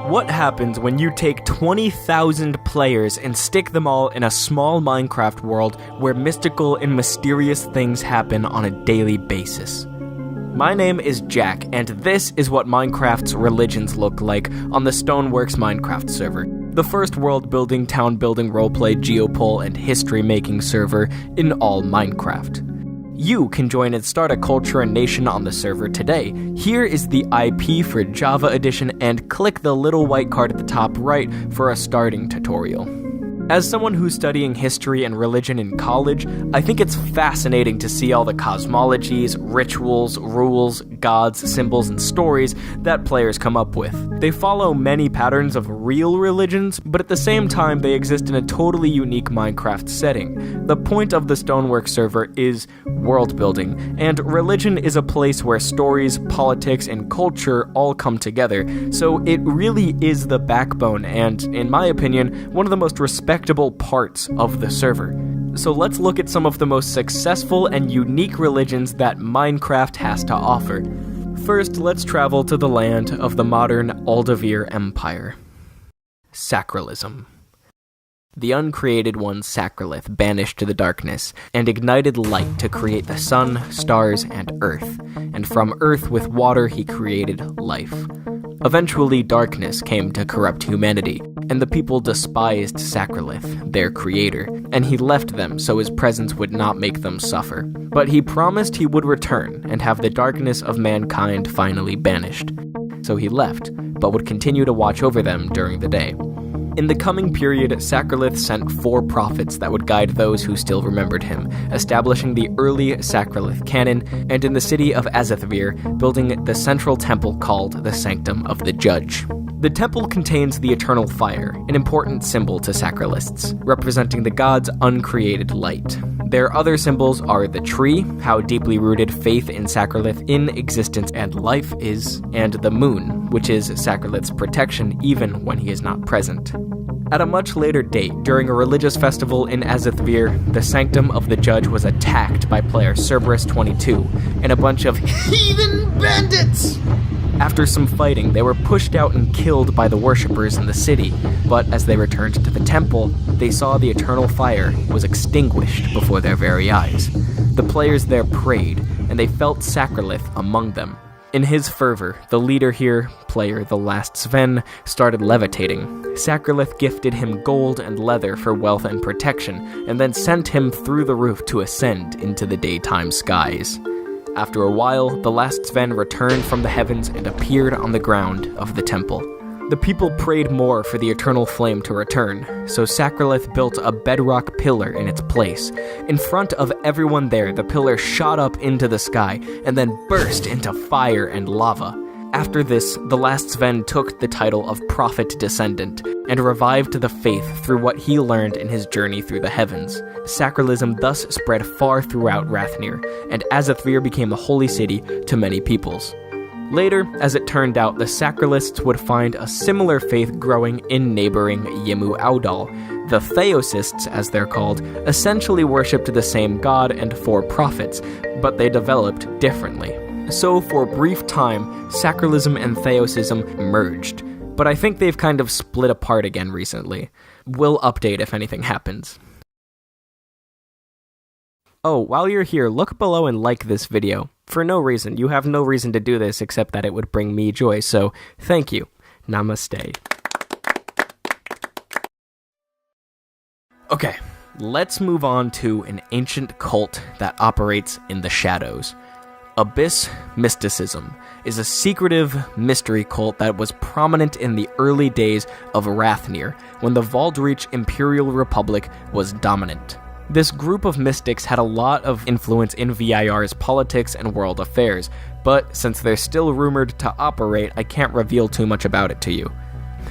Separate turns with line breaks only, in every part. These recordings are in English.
What happens when you take 20,000 players and stick them all in a small Minecraft world where mystical and mysterious things happen on a daily basis? My name is Jack, and this is what Minecraft's religions look like on the Stoneworks Minecraft server, the first world-building, town-building, roleplay, geopole, and history-making server in all Minecraft. You can join and start a culture and nation on the server today. Here is the IP for Java Edition, and click the little white card at the top right for a starting tutorial. As someone who's studying history and religion in college, I think it's fascinating to see all the cosmologies, rituals, rules, gods, symbols, and stories that players come up with. They follow many patterns of real religions, but at the same time they exist in a totally unique Minecraft setting. The point of the Stoneworks server is world building, and religion is a place where stories, politics, and culture all come together, so it really is the backbone and, in my opinion, one of the most respectable parts of the server. So let's look at some of the most successful and unique religions that Minecraft has to offer. First, let's travel to the land of the modern Aldavir Empire. Sacralism. The uncreated one Sacrillith banished to the darkness and ignited light to create the sun, stars, and earth, and from earth with water he created life. Eventually, darkness came to corrupt humanity, and the people despised Sacrillith, their creator, and he left them so his presence would not make them suffer. But he promised he would return and have the darkness of mankind finally banished. So he left, but would continue to watch over them during the day. In the coming period, Sacrillith sent 4 prophets that would guide those who still remembered him, establishing the early Sacrillith canon, and in the city of Azethvir, building the central temple called the Sanctum of the Judge. The temple contains the eternal fire, an important symbol to Sacrilliths, representing the god's uncreated light. Their other symbols are the tree, how deeply rooted faith in Sacrillith in existence and life is, and the moon, which is Sacrillith's protection even when he is not present. At a much later date, during a religious festival in Azethvir, the Sanctum of the Judge was attacked by player Cerberus22 and a bunch of heathen bandits! After some fighting, they were pushed out and killed by the worshippers in the city, but as they returned to the temple, they saw the eternal fire was extinguished before their very eyes. The players there prayed, and they felt Sacrillith among them. In his fervor, the leader here, player The Last Sven, started levitating. Sacrillith gifted him gold and leather for wealth and protection, and then sent him through the roof to ascend into the daytime skies. After a while, the last Sven returned from the heavens and appeared on the ground of the temple. The people prayed more for the eternal flame to return, so Sacrillith built a bedrock pillar in its place. In front of everyone there, the pillar shot up into the sky and then burst into fire and lava. After this, the last Sven took the title of Prophet Descendant and revived the faith through what he learned in his journey through the heavens. Sacralism thus spread far throughout Rathnir, and Azethvir became a holy city to many peoples. Later, as it turned out, the Sacrilists would find a similar faith growing in neighboring Yimu Audal. The Theosists, as they're called, essentially worshipped the same god and 4 prophets, but they developed differently. So for a brief time, Sacrilism and Theosism merged, but I think they've kind of split apart again recently. We'll update if anything happens. Oh, while you're here, look below and like this video. For no reason. You have no reason to do this except that it would bring me joy, so thank you. Namaste. Okay, let's move on to an ancient cult that operates in the shadows. Abyss Mysticism is a secretive mystery cult that was prominent in the early days of Rathnir, when the Valdreach Imperial Republic was dominant. This group of mystics had a lot of influence in VIR's politics and world affairs, but since they're still rumored to operate, I can't reveal too much about it to you.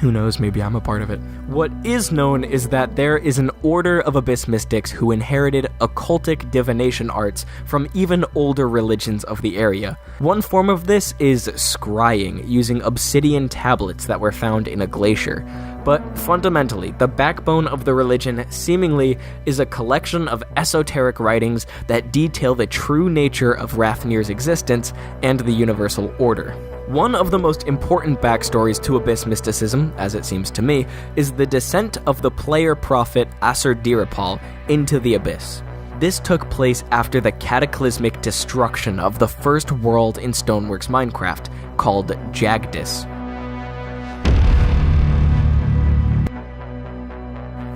Who knows, maybe I'm a part of it. What is known is that there is an order of Abyss mystics who inherited occultic divination arts from even older religions of the area. One form of this is scrying, using obsidian tablets that were found in a glacier. But fundamentally, the backbone of the religion seemingly is a collection of esoteric writings that detail the true nature of Rathnir's existence and the universal order. One of the most important backstories to Abyss mysticism, as it seems to me, is the descent of the player prophet Assur-Dirapal into the Abyss. This took place after the cataclysmic destruction of the first world in Stoneworks Minecraft, called Jagdis.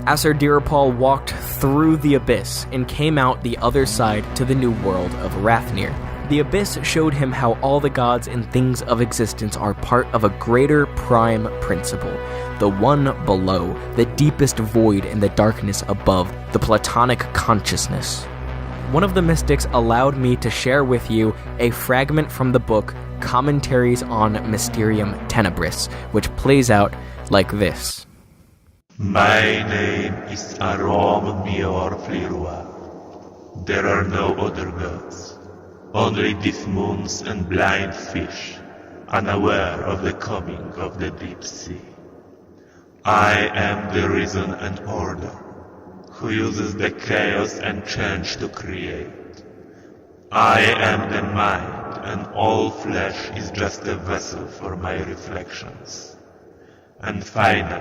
Assur-Dirapal walked through the Abyss and came out the other side to the new world of Rathnir. The Abyss showed him how all the gods and things of existence are part of a greater prime principle, the one below, the deepest void in the darkness above, the Platonic consciousness. One of the mystics allowed me to share with you a fragment from the book Commentaries on Mysterium Tenebris, which plays out like this.
My name is Arom Mior Flirua. There are no other gods. Only these moons and blind fish, unaware of the coming of the deep sea. I am the reason and order, who uses the chaos and change to create. I am the mind, and all flesh is just a vessel for my reflections. And finally,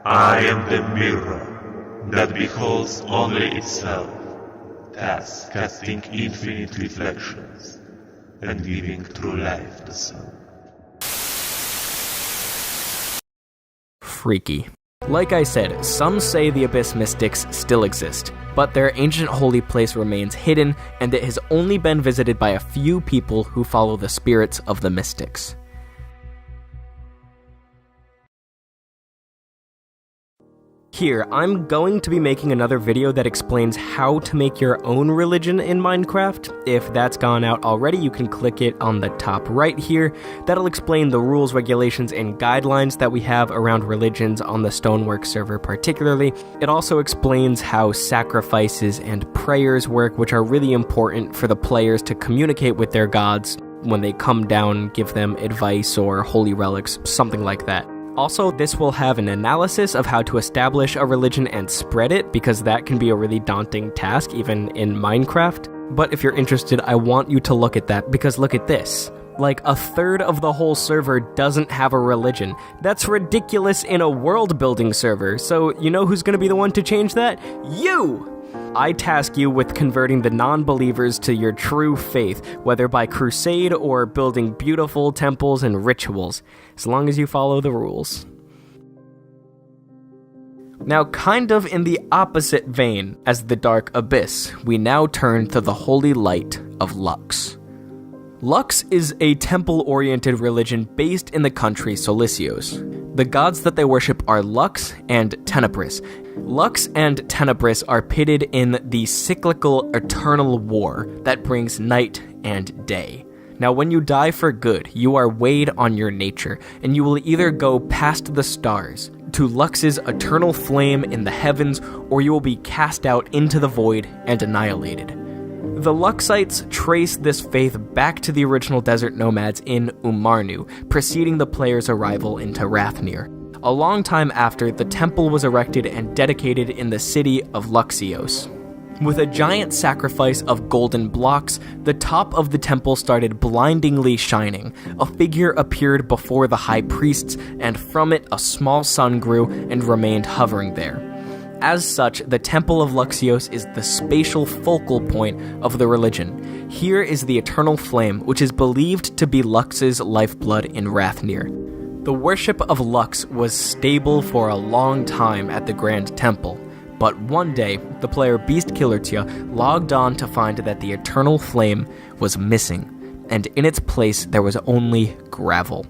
I am the mirror that beholds only itself, thus casting infinite reflections and giving true life to some.
Freaky. Like I said, some say the Abyss mystics still exist, but their ancient holy place remains hidden, and it has only been visited by a few people who follow the spirits of the mystics. Here, I'm going to be making another video that explains how to make your own religion in Minecraft. If that's gone out already, you can click it on the top right here. That'll explain the rules, regulations, and guidelines that we have around religions on the Stoneworks server particularly. It also explains how sacrifices and prayers work, which are really important for the players to communicate with their gods when they come down, give them advice or holy relics, something like that. Also, this will have an analysis of how to establish a religion and spread it, because that can be a really daunting task, even in Minecraft. But if you're interested, I want you to look at that, because look at this. Like, a third of the whole server doesn't have a religion. That's ridiculous in a world-building server, so you know who's gonna be the one to change that? You! I task you with converting the non-believers to your true faith, whether by crusade or building beautiful temples and rituals, as long as you follow the rules. Now, kind of in the opposite vein as the Dark Abyss, we now turn to the holy light of Lux. Lux is a temple-oriented religion based in the country Solicios. The gods that they worship are Lux and Tenebris. Lux and Tenebris are pitted in the cyclical eternal war that brings night and day. Now, when you die for good, you are weighed on your nature, and you will either go past the stars to Lux's eternal flame in the heavens, or you will be cast out into the void and annihilated. The Luxites trace this faith back to the original desert nomads in Umarnu, preceding the player's arrival into Rathnir. A long time after, the temple was erected and dedicated in the city of Luxios. With a giant sacrifice of golden blocks, the top of the temple started blindingly shining. A figure appeared before the high priests, and from it a small sun grew and remained hovering there. As such, the Temple of Luxios is the spatial focal point of the religion. Here is the eternal flame, which is believed to be Lux's lifeblood in Rathnir. The worship of Lux was stable for a long time at the Grand Temple, but one day, the player Beastkillertia logged on to find that the eternal flame was missing, and in its place there was only gravel.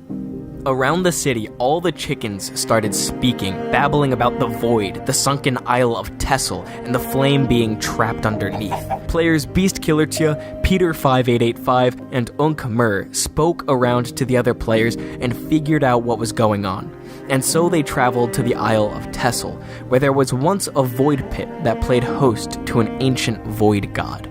Around the city, all the chickens started speaking, babbling about the void, the sunken Isle of Tessel, and the flame being trapped underneath. Players Beastkillertia, Peter5885, and Unkmur spoke around to the other players and figured out what was going on. And so they traveled to the Isle of Tessel, where there was once a void pit that played host to an ancient void god.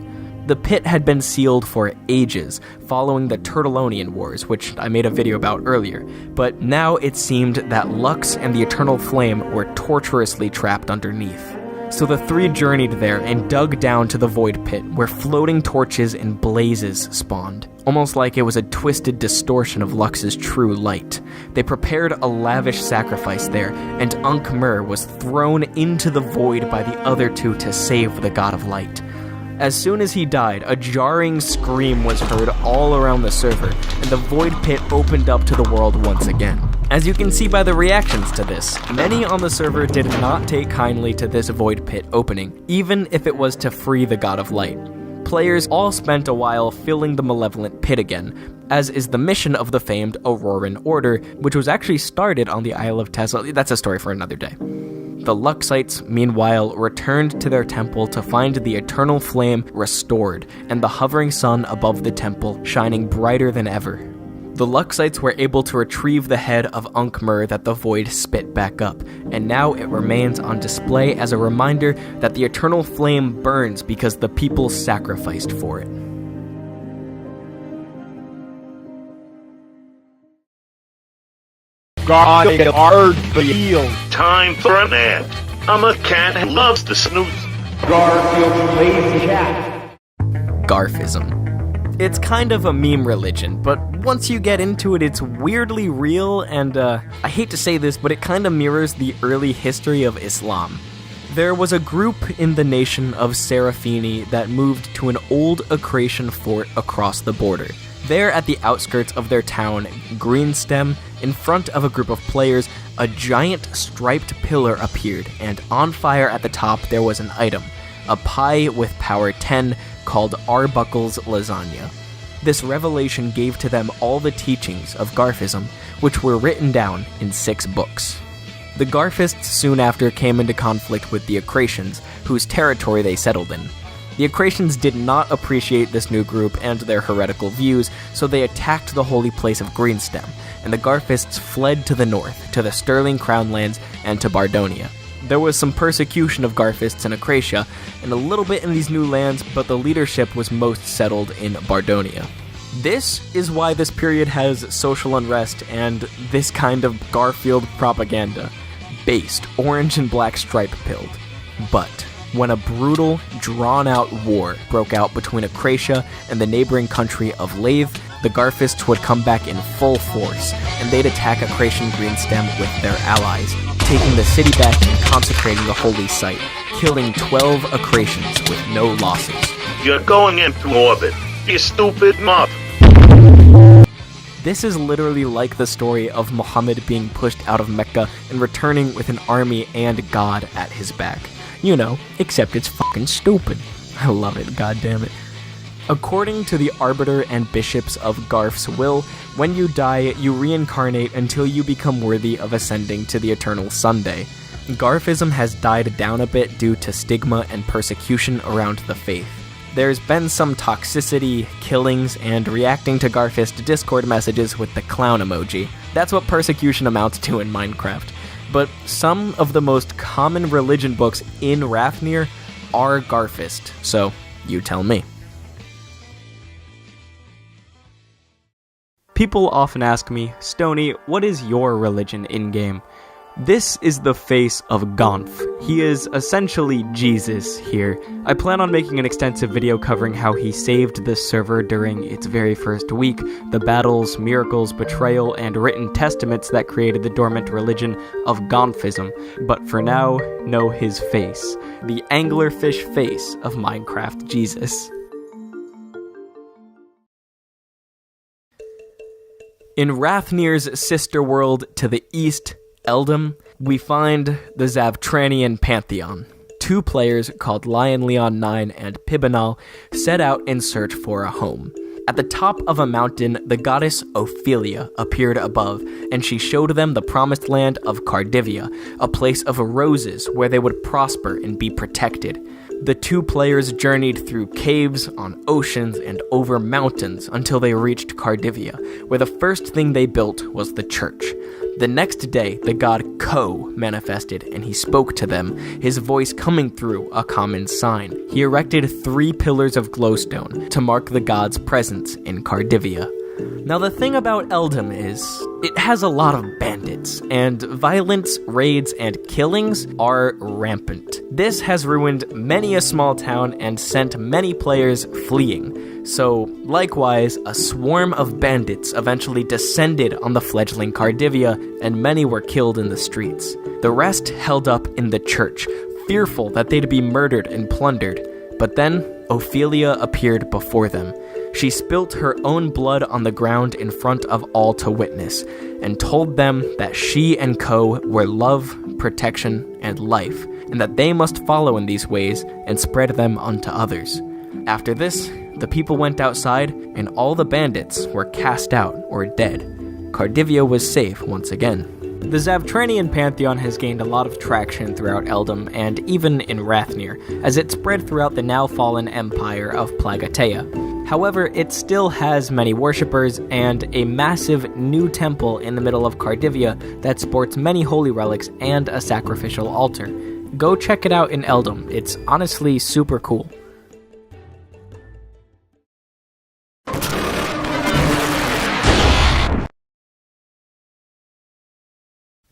The pit had been sealed for ages, following the Turtlonian Wars, which I made a video about earlier, but now it seemed that Lux and the Eternal Flame were torturously trapped underneath. So the three journeyed there and dug down to the void pit, where floating torches and blazes spawned, almost like it was a twisted distortion of Lux's true light. They prepared a lavish sacrifice there, and Ankh-Mer was thrown into the void by the other two to save the God of Light. As soon as he died, a jarring scream was heard all around the server, and the void pit opened up to the world once again. As you can see by the reactions to this, many on the server did not take kindly to this void pit opening, even if it was to free the God of Light. Players all spent a while filling the malevolent pit again, as is the mission of the famed Auroran Order, which was actually started on the Isle of Tesla. That's a story for another day. The Luxites, meanwhile, returned to their temple to find the eternal flame restored, and the hovering sun above the temple shining brighter than ever. The Luxites were able to retrieve the head of Ankh-Mer that the void spit back up, and now it remains on display as a reminder that the eternal flame burns because the people sacrificed for it.
Guard the field.
Time for an ad. I'm a cat who loves to snooze.
Garfield plays cat.
Garfism. It's kind of a meme religion, but once you get into it, it's weirdly real, and I hate to say this, but it kind of mirrors the early history of Islam. There was a group in the nation of Serafini that moved to an old Accretian fort across the border. There, at the outskirts of their town, Greenstem, in front of a group of players, a giant striped pillar appeared, and on fire at the top there was an item, a pie with power 10 called Arbuckle's Lasagna. This revelation gave to them all the teachings of Garfism, which were written down in 6 books. The Garfists soon after came into conflict with the Accretians, whose territory they settled in. The Accretians did not appreciate this new group and their heretical views, so they attacked the holy place of Greenstem, and the Garfists fled to the north, to the Sterling Crown Lands, and to Bardonia. There was some persecution of Garfists in Accretia, and a little bit in these new lands, but the leadership was most settled in Bardonia. This is why this period has social unrest and this kind of Garfield propaganda, based orange and black stripe pilled. But when a brutal, drawn-out war broke out between Accretia and the neighboring country of Lathe, the Garfists would come back in full force, and they'd attack Accretian Greenstem with their allies, taking the city back and consecrating the holy site, killing 12 Accretians with no losses.
You're going into orbit, you stupid mob.
This is literally like the story of Muhammad being pushed out of Mecca and returning with an army and God at his back. You know, except it's fucking stupid. I love it, goddammit. According to the Arbiter and Bishops of Garf's will, when you die, you reincarnate until you become worthy of ascending to the eternal Sunday. Garfism has died down a bit due to stigma and persecution around the faith. There's been some toxicity, killings, and reacting to Garfist Discord messages with the clown emoji. That's what persecution amounts to in Minecraft. But some of the most common religion books in Rafnir are Garfist, so you tell me. People often ask me, Stony, what is your religion in-game? This is the face of Gonf. He is essentially Jesus here. I plan on making an extensive video covering how he saved this server during its very first week, the battles, miracles, betrayal, and written testaments that created the dormant religion of Gonfism. But for now, know his face. The anglerfish face of Minecraft Jesus. In Rafnir's sister world to the east, Eldam, we find the Zavtranian Pantheon. 2 players called Lion Leon 9 and Pibanal set out in search for a home. At the top of a mountain, the goddess Ophelia appeared above, and she showed them the promised land of Cardivia, a place of roses where they would prosper and be protected. The 2 players journeyed through caves, on oceans, and over mountains until they reached Cardivia, where the first thing they built was the church. The next day, the god Ko manifested, and he spoke to them, his voice coming through a common sign. He erected 3 pillars of glowstone to mark the god's presence in Cardivia. Now the thing about Eldom is, it has a lot of bandits, and violence, raids, and killings are rampant. This has ruined many a small town and sent many players fleeing. So, likewise, a swarm of bandits eventually descended on the fledgling Cardivia, and many were killed in the streets. The rest held up in the church, fearful that they'd be murdered and plundered. But then, Ophelia appeared before them. She spilt her own blood on the ground in front of all to witness, and told them that she and Co. were love, protection, and life, and that they must follow in these ways and spread them unto others. After this, the people went outside, and all the bandits were cast out or dead. Cardivia was safe once again. The Zavtranian pantheon has gained a lot of traction throughout Eldom and even in Rathnir, as it spread throughout the now-fallen empire of Plagatea. However, it still has many worshippers and a massive new temple in the middle of Cardivia that sports many holy relics and a sacrificial altar. Go check it out in Eldom, it's honestly super cool.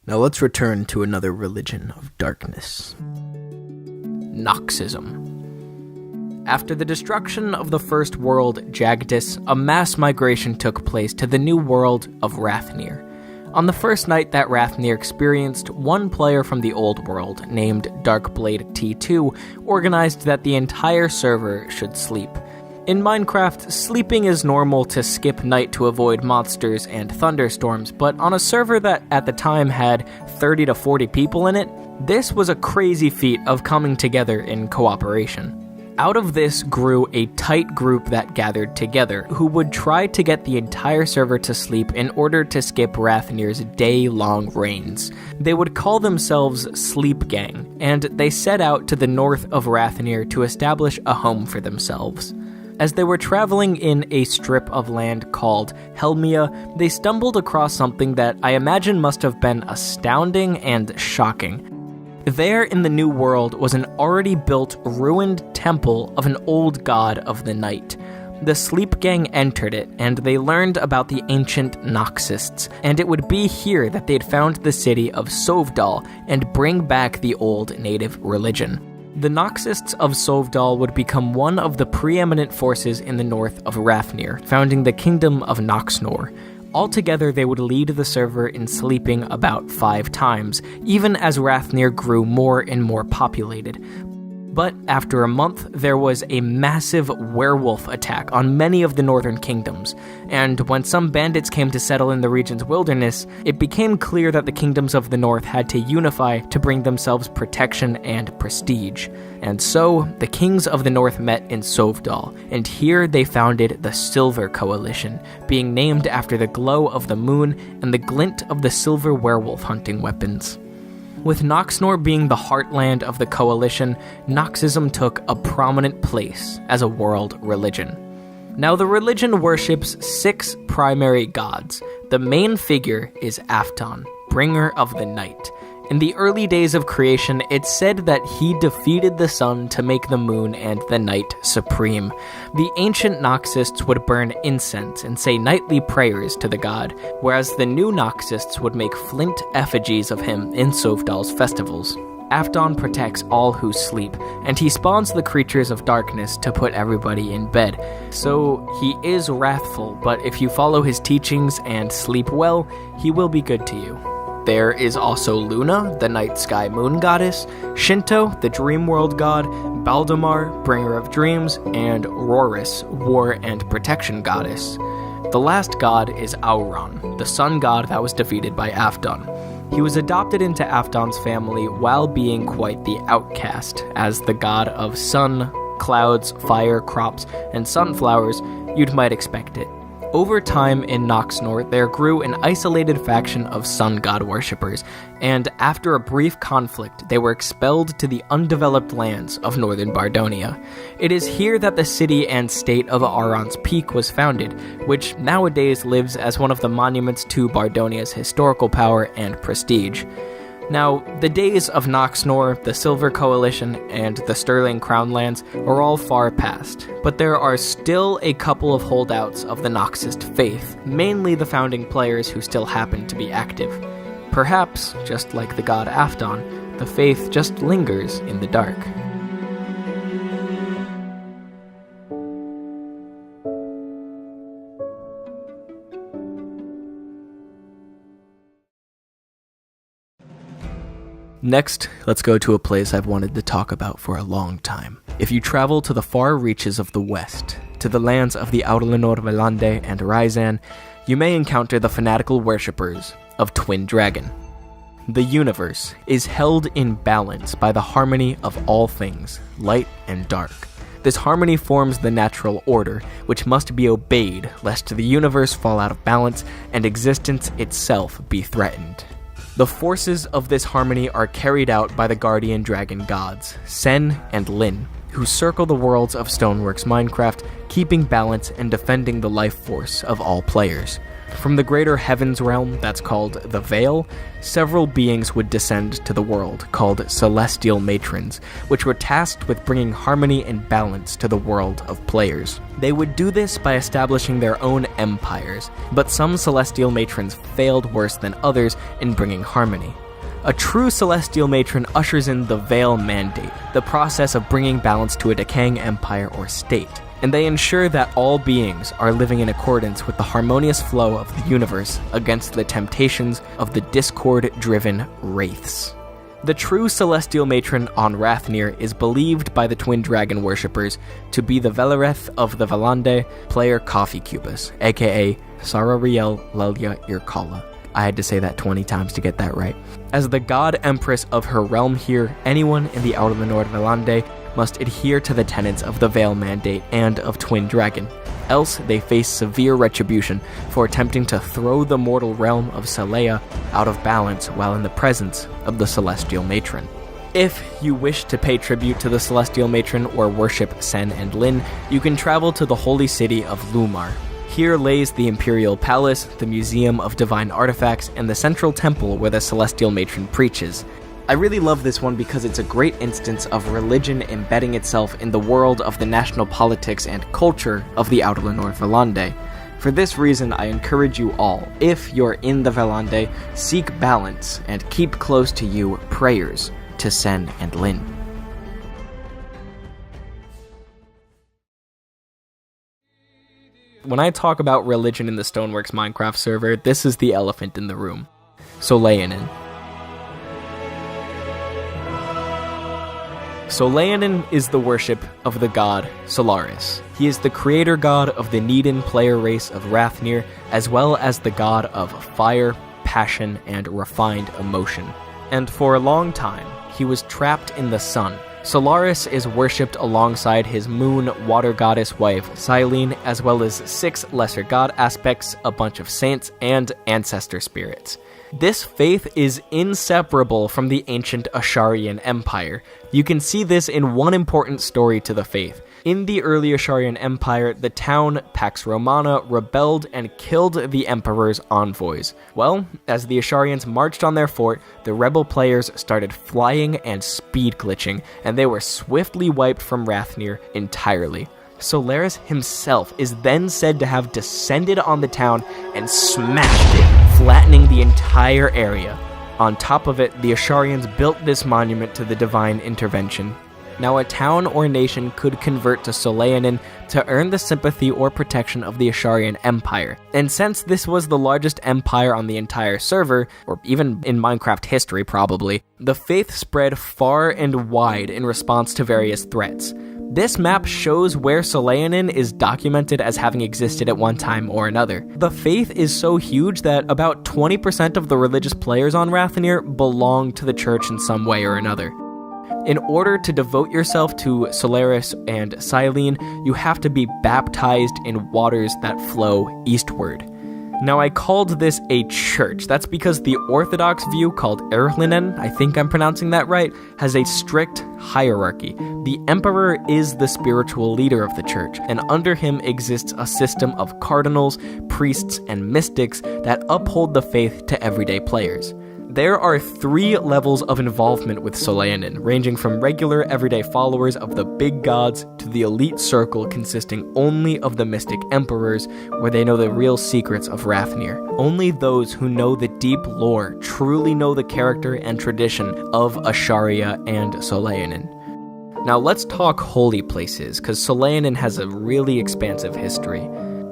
Now let's return to another religion of darkness. Noxism. After the destruction of the first world, Jagdis, a mass migration took place to the new world of Rathnir. On the first night that Rathnir experienced, one player from the old world, named Darkblade T2, organized that the entire server should sleep. In Minecraft, sleeping is normal to skip night to avoid monsters and thunderstorms, but on a server that at the time had 30 to 40 people in it, this was a crazy feat of coming together in cooperation. Out of this grew a tight group that gathered together, who would try to get the entire server to sleep in order to skip Rathnir's day-long reigns. They would call themselves Sleep Gang, and they set out to the north of Rathnir to establish a home for themselves. As they were traveling in a strip of land called Helmia, they stumbled across something that I imagine must have been astounding and shocking. There in the New World was an already built, ruined temple of an old god of the night. The Sleep Gang entered it, and they learned about the ancient Noxists, and it would be here that they'd found the city of Sovdal and bring back the old native religion. The Noxists of Sovdal would become one of the preeminent forces in the north of Rathnir, founding the kingdom of Noxnor. Altogether, they would lead the server in sleeping about 5 times, even as Rathnir grew more and more populated. But after a month, there was a massive werewolf attack on many of the northern kingdoms, and when some bandits came to settle in the region's wilderness, it became clear that the kingdoms of the north had to unify to bring themselves protection and prestige. And so, the kings of the north met in Sovdal, and here they founded the Silver Coalition, being named after the glow of the moon and the glint of the silver werewolf hunting weapons. With Noxnor being the heartland of the coalition, Noxism took a prominent place as a world religion. Now, the religion worships 6 primary gods. The main figure is Afton, bringer of the night. In the early days of creation, it's said that he defeated the sun to make the moon and the night supreme. The ancient Noxists would burn incense and say nightly prayers to the god, whereas the new Noxists would make flint effigies of him in Sovdal's festivals. Afton protects all who sleep, and he spawns the creatures of darkness to put everybody in bed. So he is wrathful, but if you follow his teachings and sleep well, he will be good to you. There is also Luna, the night sky moon goddess, Shinto, the dream world god, Baldemar, bringer of dreams, and Rorys, war and protection goddess. The last god is Auron, the sun god that was defeated by Afton. He was adopted into Afton's family while being quite the outcast, as the god of sun, clouds, fire, crops, and sunflowers, you might expect it. Over time in Noxnor, there grew an isolated faction of sun god worshippers, and after a brief conflict, they were expelled to the undeveloped lands of northern Bardonia. It is here that the city and state of Aron's Peak was founded, which nowadays lives as one of the monuments to Bardonia's historical power and prestige. Now, the days of Noxnor, the Silver Coalition, and the Sterling Crown lands are all far past, but there are still a couple of holdouts of the Noxist faith, mainly the founding players who still happen to be active. Perhaps, just like the god Afton, the faith just lingers in the dark. Next, let's go to a place I've wanted to talk about for a long time. If you travel to the far reaches of the West, to the lands of the Aurelianor Velande and Ryzan, you may encounter the fanatical worshippers of Twin Dragon. The universe is held in balance by the harmony of all things, light and dark. This harmony forms the natural order, which must be obeyed lest the universe fall out of balance and existence itself be threatened. The forces of this harmony are carried out by the guardian dragon gods, Sen and Lin, who circle the worlds of Stoneworks Minecraft, keeping balance and defending the life force of all players. From the greater heavens realm that's called the Veil, several beings would descend to the world called Celestial Matrons, which were tasked with bringing harmony and balance to the world of players. They would do this by establishing their own empires, but some Celestial Matrons failed worse than others in bringing harmony. A true Celestial Matron ushers in the Veil Mandate, the process of bringing balance to a decaying empire or state, and they ensure that all beings are living in accordance with the harmonious flow of the universe against the temptations of the discord-driven wraiths. The true Celestial Matron on Rathnir is believed by the Twin Dragon worshippers to be the Velereth of the Velande, player Coffee Cubus, aka Sarariel Lelya Irkala. I had to say that 20 times to get that right. As the god empress of her realm here, anyone in the Aurelianor Velande must adhere to the tenets of the Veil Mandate and of Twin Dragon, else they face severe retribution for attempting to throw the mortal realm of Selea out of balance while in the presence of the Celestial Matron. If you wish to pay tribute to the Celestial Matron or worship Sen and Lin, you can travel to the holy city of Lumar. Here lays the Imperial Palace, the Museum of Divine Artifacts, and the central temple where the Celestial Matron preaches. I really love this one because it's a great instance of religion embedding itself in the world of the national politics and culture of the Aurelianor Velande. For this reason, I encourage you all, if you're in the Velande, seek balance and keep close to you prayers to Sen and Lin. When I talk about religion in the Stoneworks Minecraft server, this is the elephant in the room. Soleanin. Soleanin is the worship of the god Solaris. He is the creator god of the Nedan player race of Rathnir, as well as the god of fire, passion, and refined emotion. And for a long time, he was trapped in the sun. Solaris is worshipped alongside his moon water goddess wife, Silene, as well as 6 lesser god aspects, a bunch of saints, and ancestor spirits. This faith is inseparable from the ancient Asharian Empire. You can see this in one important story to the faith. In the early Asharian Empire, the town Pax Romana rebelled and killed the emperor's envoys. Well, as the Asharians marched on their fort, the rebel players started flying and speed glitching, and they were swiftly wiped from Rathnir entirely. Solaris himself is then said to have descended on the town and smashed it, flattening the entire area. On top of it, the Asharians built this monument to the divine intervention. Now, a town or nation could convert to Soleanin to earn the sympathy or protection of the Asharian Empire. And since this was the largest empire on the entire server, or even in Minecraft history probably, the faith spread far and wide in response to various threats. This map shows where Soleanin is documented as having existed at one time or another. The faith is so huge that about 20% of the religious players on Rathnir belong to the church in some way or another. In order to devote yourself to Solaris and Silene, you have to be baptized in waters that flow eastward. Now, I called this a church. That's because the Orthodox view, called Erhlinen, I think I'm pronouncing that right, has a strict hierarchy. The emperor is the spiritual leader of the church, and under him exists a system of cardinals, priests, and mystics that uphold the faith to everyday players. There are 3 levels of involvement with Solaanin, ranging from regular everyday followers of the big gods to the elite circle consisting only of the mystic emperors, where they know the real secrets of Rathnir. Only those who know the deep lore truly know the character and tradition of Asharia and Solaanin. Now let's talk holy places, because Solaanin has a really expansive history.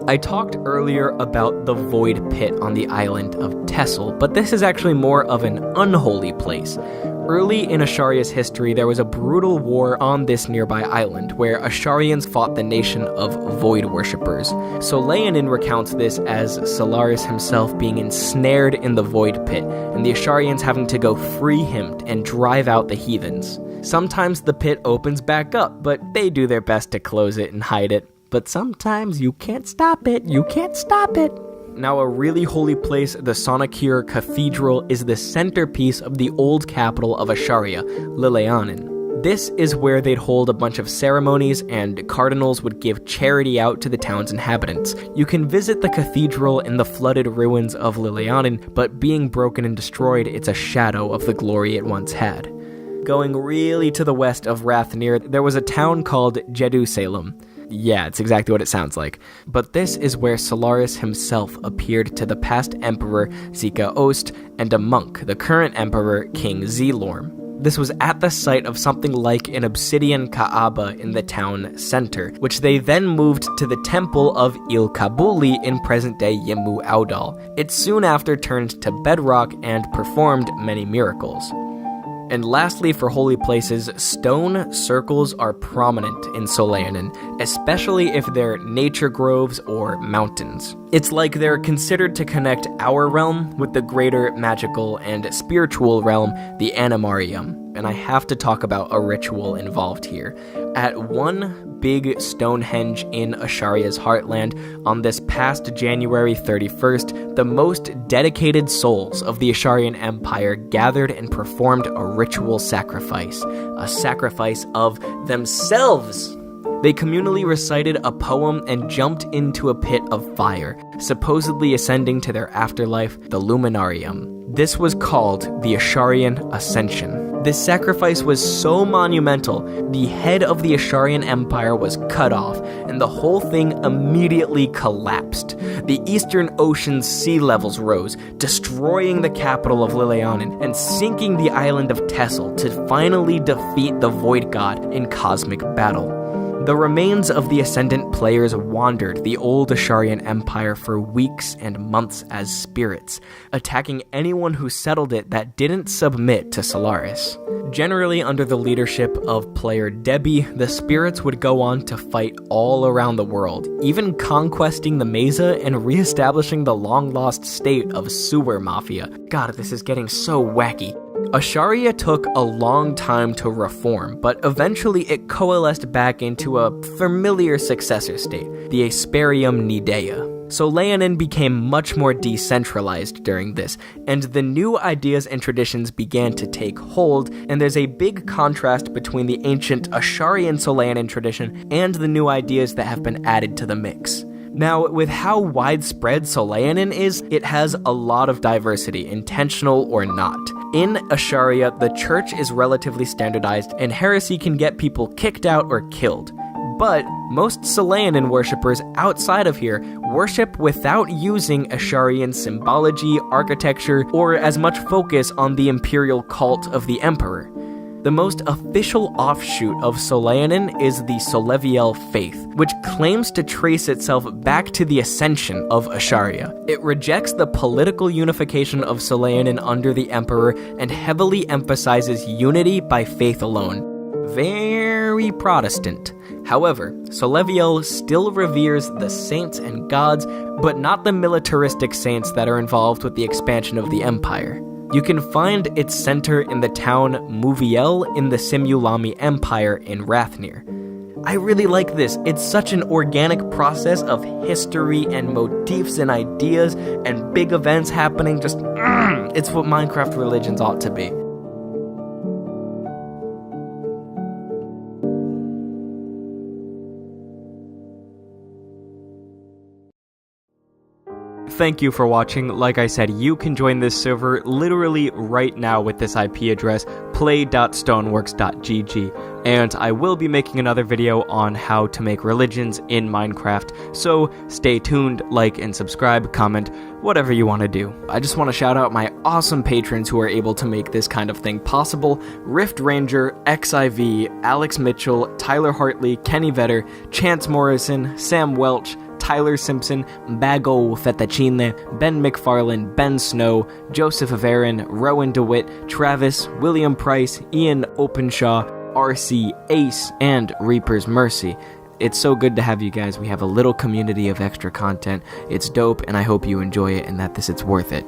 I talked earlier about the Void Pit on the island of Tessel, but this is actually more of an unholy place. Early in Asharia's history, there was a brutal war on this nearby island, where Asharians fought the nation of Void worshippers. Solaanin recounts this as Solaris himself being ensnared in the Void Pit, and the Asharians having to go free him and drive out the heathens. Sometimes the pit opens back up, but they do their best to close it and hide it. But sometimes you can't stop it. Now, a really holy place, the Sonakir Cathedral, is the centerpiece of the old capital of Asharia, Lilianan. This is where they'd hold a bunch of ceremonies, and cardinals would give charity out to the town's inhabitants. You can visit the cathedral in the flooded ruins of Lilianan, but being broken and destroyed, it's a shadow of the glory it once had. Going really to the west of Rathnir, there was a town called Jerusalem. Yeah, it's exactly what it sounds like. But this is where Solaris himself appeared to the past emperor Zika Ost and a monk, the current emperor King Zelorm. This was at the site of something like an obsidian Kaaba in the town center, which they then moved to the temple of Il Kabuli in present-day Yimmu Audal. It soon after turned to bedrock and performed many miracles. And lastly, for holy places, stone circles are prominent in Solaanin, especially if they're nature groves or mountains. It's like they're considered to connect our realm with the greater magical and spiritual realm, the Animarium. And I have to talk about a ritual involved here. At one big Stonehenge in Asharia's heartland, on this past January 31st, the most dedicated souls of the Asharian Empire gathered and performed a ritual sacrifice. A sacrifice of themselves! They communally recited a poem and jumped into a pit of fire, supposedly ascending to their afterlife, the Luminarium. This was called the Asharian Ascension. This sacrifice was so monumental, the head of the Asharian Empire was cut off, and the whole thing immediately collapsed. The Eastern Ocean's sea levels rose, destroying the capital of Lilianan and sinking the island of Tessel to finally defeat the Void God in cosmic battle. The remains of the Ascendant players wandered the old Asharian Empire for weeks and months as spirits, attacking anyone who settled it that didn't submit to Solaris. Generally under the leadership of player Debbie, the spirits would go on to fight all around the world, even conquesting the Mesa and re-establishing the long-lost state of Sewer Mafia. God, this is getting so wacky. Asharia took a long time to reform, but eventually it coalesced back into a familiar successor state, the Asperium Nidea. Solaanin became much more decentralized during this, and the new ideas and traditions began to take hold, and there's a big contrast between the ancient Asharian Solaanin tradition and the new ideas that have been added to the mix. Now, with how widespread Solaanin is, it has a lot of diversity, intentional or not. In Asharia, the church is relatively standardized, and heresy can get people kicked out or killed. But most Solaanin worshippers outside of here worship without using Asharian symbology, architecture, or as much focus on the imperial cult of the emperor. The most official offshoot of Solaanin is the Soleviel faith, which claims to trace itself back to the ascension of Asharia. It rejects the political unification of Solaanin under the emperor and heavily emphasizes unity by faith alone. Very Protestant. However, Soleviel still reveres the saints and gods, but not the militaristic saints that are involved with the expansion of the empire. You can find its center in the town Muviel in the Simulami Empire in Rathnir. I really like this. It's such an organic process of history and motifs and ideas and big events happening. It's what Minecraft religions ought to be. thank you for watching. Like I said, you can join this server literally right now with this IP address, play.stoneworks.gg. And I will be making another video on how to make religions in Minecraft, so stay tuned, like and subscribe, comment, whatever you want to do. I just want to shout out my awesome patrons who are able to make this kind of thing possible: Rift Ranger, XIV, Alex Mitchell, Tyler Hartley, Kenny Vetter, Chance Morrison, Sam Welch, Tyler Simpson, Bago Fettuccine, Ben McFarlane, Ben Snow, Joseph Averin, Rowan DeWitt, Travis, William Price, Ian Openshaw, RC, Ace, and Reaper's Mercy. It's so good to have you guys. We have a little community of extra content. It's dope, and I hope you enjoy it and that it's worth it.